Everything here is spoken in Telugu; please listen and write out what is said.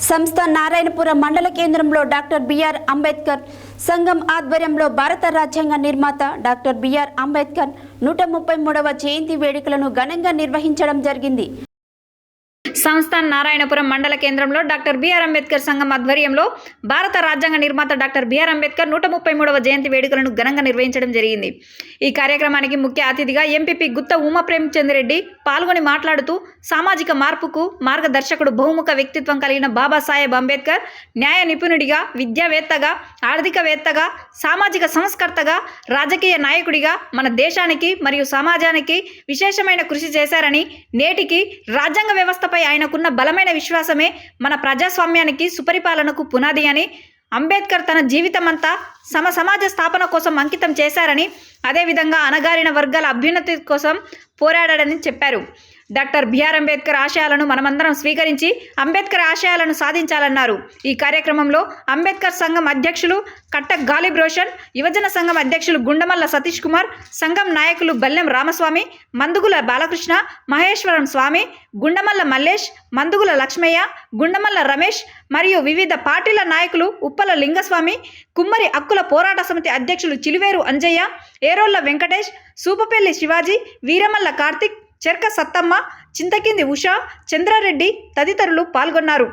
సంస్థ నారాయణపురం మండల కేంద్రంలో డాక్టర్ బిఆర్ అంబేద్కర్ సంఘం ఆధ్వర్యంలో భారత రాజ్యాంగ నిర్మాత డాక్టర్ బిఆర్ అంబేద్కర్ 133వ జయంతి వేడుకలను ఘనంగా నిర్వహించడం జరిగింది. సంస్థ నారాయణపురం మండల కేంద్రంలో డాక్టర్ బిఆర్ అంబేద్కర్ సంఘం ఆధ్వర్యంలో భారత రాజ్యాంగ నిర్మాత డాక్టర్ బిఆర్ అంబేద్కర్ 133వ జయంతి వేడుకలను ఘనంగా నిర్వహించడం జరిగింది. ఈ కార్యక్రమానికి ముఖ్య అతిథిగా ఎంపీపీ గుత్త ఉమా ప్రేమచంద్రెడ్డి పాల్గొని మాట్లాడుతూ సామాజిక మార్పుకు మార్గదర్శకుడు, బహుముఖ వ్యక్తిత్వం కలిగిన బాబాసాహెబ్ అంబేద్కర్ న్యాయ నిపుణుడిగా, విద్యావేత్తగా, ఆర్థికవేత్తగా, సామాజిక సంస్కర్తగా, రాజకీయ నాయకుడిగా మన దేశానికి మరియు సమాజానికి విశేషమైన కృషి చేశారని, నేటికి రాజ్యాంగ వ్యవస్థపై ఆయనకున్న బలమైన విశ్వాసమే మన ప్రజాస్వామ్యానికి, సుపరిపాలనకు పునాది అని, అంబేద్కర్ తన జీవితమంతా సమాజ స్థాపన కోసం అంకితం చేశారని, అదేవిధంగా అణగారిన వర్గాల అభ్యున్నతి కోసం పోరాడాడని చెప్పారు. డాక్టర్ బిఆర్ అంబేద్కర్ ఆశయాలను మనమందరం స్వీకరించి అంబేద్కర్ ఆశయాలను సాధించాలన్నారు. ఈ కార్యక్రమంలో అంబేద్కర్ సంఘం అధ్యక్షులు కట్టక్ గాలిబ్ రోషన్, యువజన సంఘం అధ్యక్షులు గుండమల్ల సతీష్ కుమార్, సంఘం నాయకులు బల్లెం రామస్వామి, మందుగుల బాలకృష్ణ, మహేశ్వరం స్వామి, గుండమల్ల మల్లేష్, మందుగుల లక్ష్మయ్య, గుండమల్ల రమేష్ మరియు వివిధ పార్టీల నాయకులు ఉప్పల లింగస్వామి, కుమ్మరి హక్కుల పోరాట సమితి అధ్యక్షులు చిలువేరు అంజయ్య, ఏరోళ్ల వెంకటేష్, సూపపల్లి శివాజీ, వీరమల్ల కార్తిక్, చెర్క సత్తమ్మ, చింతకింది ఉషా, చంద్రారెడ్డి తదితరులు పాల్గొన్నారు.